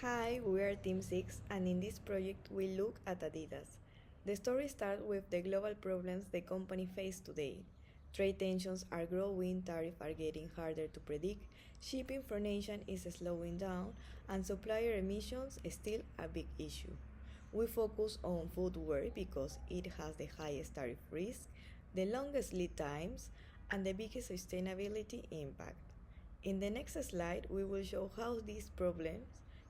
Hi, we are Team 6 and in this project we look at ADIDAS. The story starts with the global problems the company faces today. Trade tensions are growing, tariffs are getting harder to predict, shipping from Asia is slowing down, and supplier emissions is still a big issue. We focus on footwear because it has the highest tariff risk, the longest lead times, and the biggest sustainability impact. In the next slide, we will show how these problems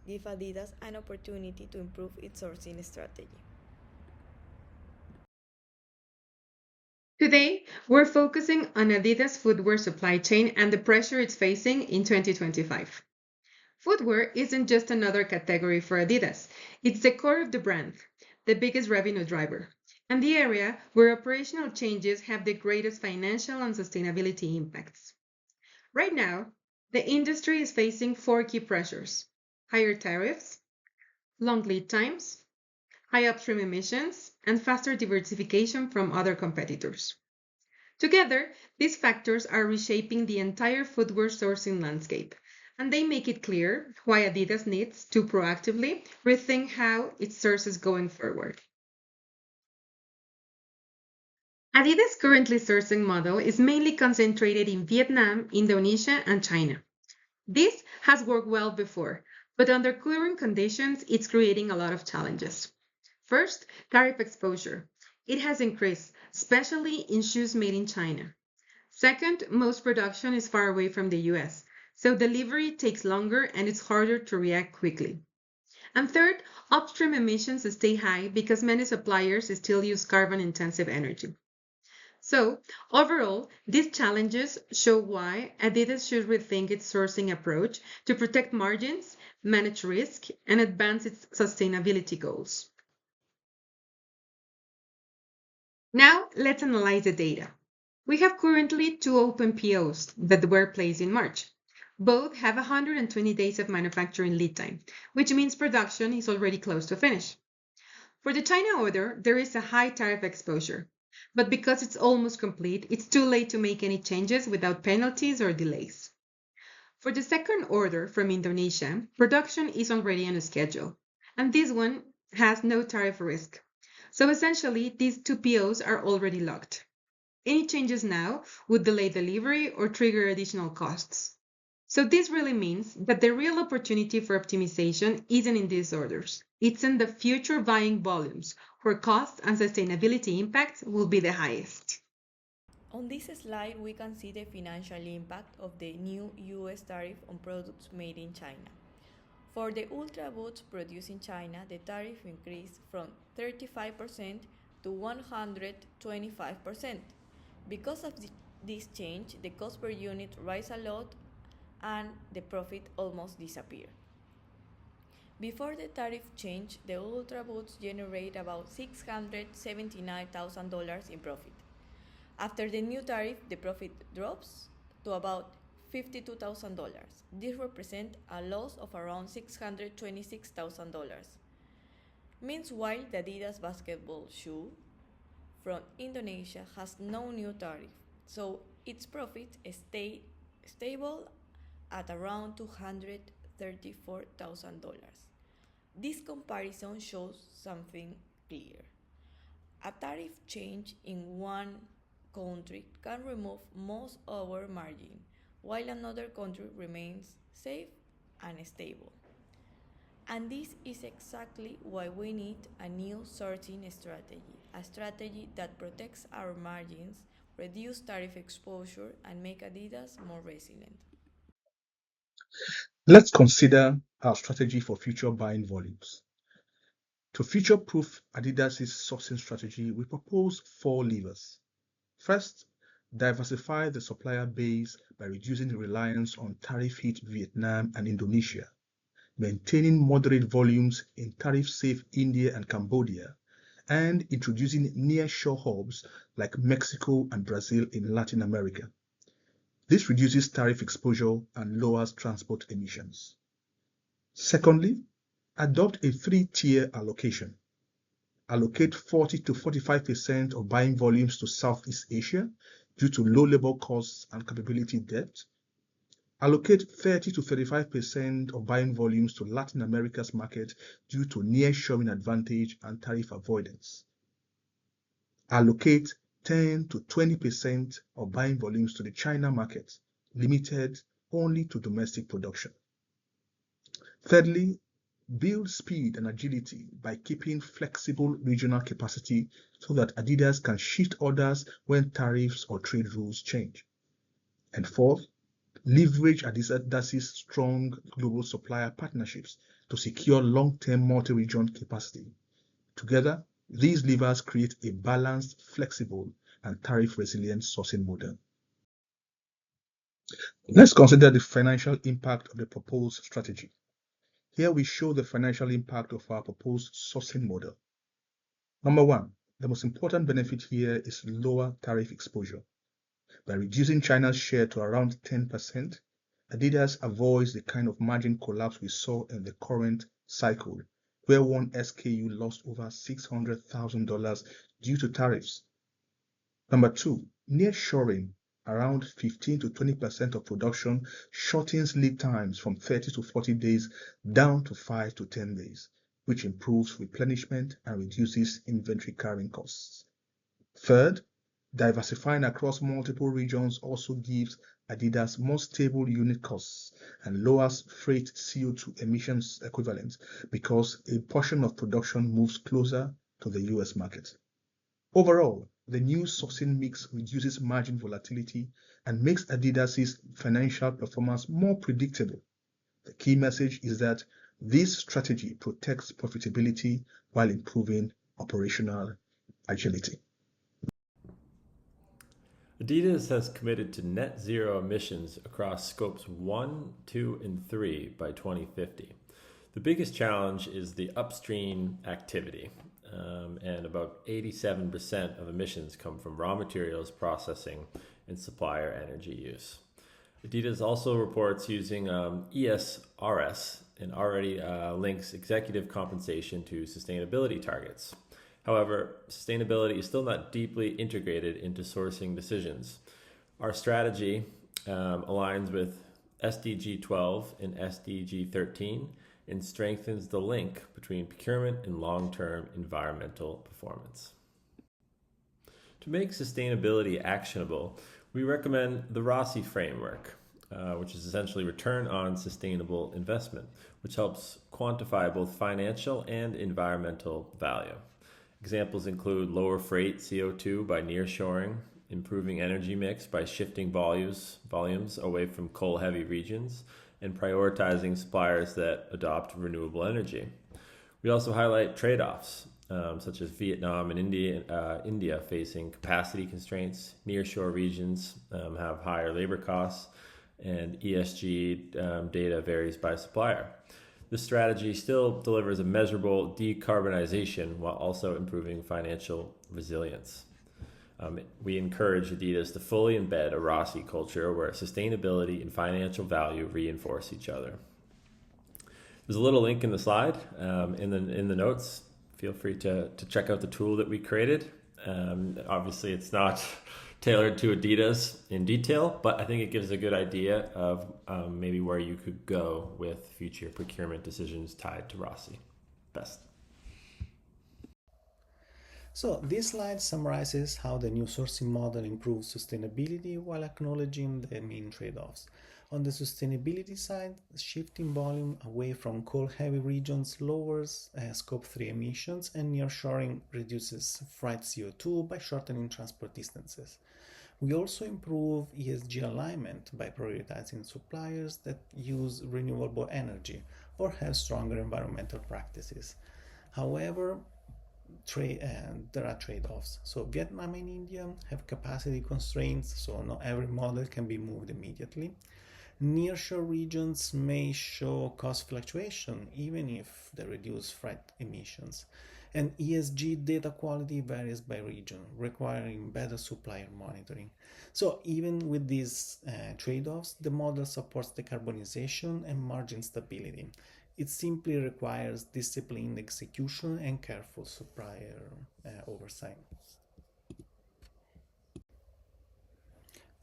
give Adidas an opportunity to improve its sourcing strategy. Today, we're focusing on Adidas footwear supply chain and the pressure it's facing in 2025. Footwear isn't just another category for Adidas, it's the core of the brand, the biggest revenue driver, and the area where operational changes have the greatest financial and sustainability impacts. Right now, the industry is facing four key pressures: higher tariffs, long lead times, high upstream emissions, and faster diversification from other competitors. Together, these factors are reshaping the entire footwear sourcing landscape, and they make it clear why Adidas needs to proactively rethink how it sources going forward. Adidas' currently sourcing model is mainly concentrated in Vietnam, Indonesia, and China. This has worked well before, but under current conditions, it's creating a lot of challenges. First, tariff exposure. It has increased, especially in shoes made in China. Second, most production is far away from the US, so delivery takes longer and it's harder to react quickly. And third, upstream emissions stay high because many suppliers still use carbon-intensive energy. So, overall, these challenges show why Adidas should rethink its sourcing approach to protect margins, manage risk, and advance its sustainability goals. Now, let's analyze the data. We have currently two open POs that were placed in March. Both have 120 days of manufacturing lead time, which means production is already close to finish. For the China order, there is a high tariff exposure, but because it's almost complete, it's too late to make any changes without penalties or delays. For the second order from Indonesia, production is already on a schedule, and this one has no tariff risk. So essentially, these two POs are already locked. Any changes now would delay delivery or trigger additional costs. So this really means that the real opportunity for optimization isn't in these orders. It's in the future buying volumes, where cost and sustainability impact will be the highest. On this slide, we can see the financial impact of the new US tariff on products made in China. For the Ultra boots produced in China, the tariff increased from 35% to 125%. Because of this change, the cost per unit rise a lot and the profit almost disappear. Before the tariff change, the Ultra boots generate about $679,000 in profit. After the new tariff, the profit drops to about $52,000. This represents a loss of around $626,000. Meanwhile, the Adidas basketball shoe from Indonesia has no new tariff, so its profit stayed stable at around $234,000. This comparison shows something clear. A tariff change in one country can remove most of our margin, while another country remains safe and stable. And this is exactly why we need a new sourcing strategy, a strategy that protects our margins, reduce tariff exposure, and make Adidas more resilient. Let's consider our strategy for future buying volumes. To future-proof Adidas' sourcing strategy, we propose four levers. First, diversify the supplier base by reducing reliance on tariff-hit Vietnam and Indonesia, maintaining moderate volumes in tariff-safe India and Cambodia, and introducing near-shore hubs like Mexico and Brazil in Latin America. This reduces tariff exposure and lowers transport emissions. Secondly, adopt a three-tier allocation. Allocate 40 to 45% of buying volumes to Southeast Asia due to low labor costs and capability depth. Allocate 30 to 35% of buying volumes to Latin America's market due to nearshoring advantage and tariff avoidance. Allocate 10 to 20% of buying volumes to the China market, limited only to domestic production. Thirdly, build speed and agility by keeping flexible regional capacity so that Adidas can shift orders when tariffs or trade rules change. And fourth, leverage Adidas's strong global supplier partnerships to secure long-term multi-region capacity. Together, these levers create a balanced, flexible, and tariff-resilient sourcing model. Let's consider the financial impact of the proposed strategy. Here we show the financial impact of our proposed sourcing model. Number one, the most important benefit here is lower tariff exposure. By reducing China's share to around 10%, Adidas avoids the kind of margin collapse we saw in the current cycle, where one SKU lost over $600,000 due to tariffs. Number two, nearshoring around 15 to 20% of production shortens lead times from 30 to 40 days down to 5 to 10 days, which improves replenishment and reduces inventory carrying costs. Third, diversifying across multiple regions also gives Adidas more stable unit costs and lowers freight CO2 emissions equivalent because a portion of production moves closer to the US market. Overall, the new sourcing mix reduces margin volatility and makes Adidas's financial performance more predictable. The key message is that this strategy protects profitability while improving operational agility. Adidas has committed to net zero emissions across scopes 1, 2, and 3 by 2050. The biggest challenge is the upstream activity, and about 87% of emissions come from raw materials processing and supplier energy use. Adidas also reports using ESRS and already links executive compensation to sustainability targets. However, sustainability is still not deeply integrated into sourcing decisions. Our strategy aligns with SDG 12 and SDG 13 and strengthens the link between procurement and long-term environmental performance. To make sustainability actionable, we recommend the ROSI framework, which is essentially return on sustainable investment, which helps quantify both financial and environmental value. Examples include lower freight CO2 by nearshoring, improving energy mix by shifting volumes away from coal-heavy regions, and prioritizing suppliers that adopt renewable energy. We also highlight trade-offs, such as Vietnam and India facing capacity constraints. Nearshore regions have higher labor costs, and ESG data varies by supplier. This strategy still delivers a measurable decarbonization while also improving financial resilience. We encourage Adidas to fully embed a ROSI culture where sustainability and financial value reinforce each other. There's a little link in the slide in the notes. Feel free to check out the tool that we created. Obviously, it's not tailored to Adidas in detail, but I think it gives a good idea of maybe where you could go with future procurement decisions tied to ROSI. Best. So this slide summarizes how the new sourcing model improves sustainability while acknowledging the main trade-offs. On the sustainability side, shifting volume away from coal-heavy regions lowers Scope 3 emissions, and nearshoring reduces freight CO2 by shortening transport distances. We also improve ESG alignment by prioritizing suppliers that use renewable energy or have stronger environmental practices. However, there are trade-offs. So Vietnam and India have capacity constraints, so not every model can be moved immediately. Nearshore regions may show cost fluctuation even if they reduce freight emissions. And ESG data quality varies by region, requiring better supplier monitoring. So even with these trade-offs, the model supports decarbonization and margin stability. It simply requires disciplined execution and careful supplier oversight.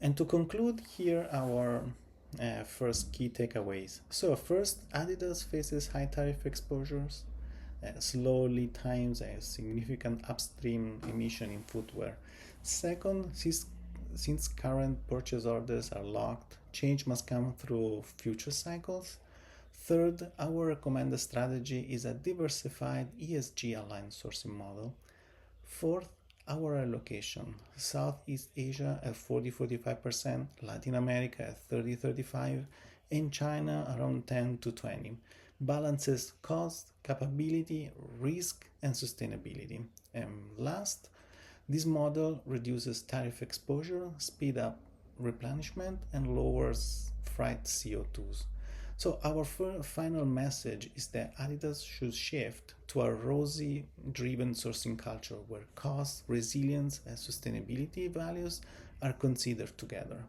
And to conclude, here our First, key takeaways. So, first, Adidas faces high tariff exposures, slow lead times, and significant upstream emission in footwear. Second, since current purchase orders are locked, change must come through future cycles. Third, our recommended strategy is a diversified ESG aligned sourcing model. Fourth, our allocation: Southeast Asia at 40-45%, Latin America at 30-35%, and China around 10-20%. Balances cost, capability, risk, and sustainability. And last, this model reduces tariff exposure, speed up replenishment, and lowers freight CO2s. So our final message is that Adidas should shift to a ROSI-driven sourcing culture where cost, resilience, and sustainability values are considered together.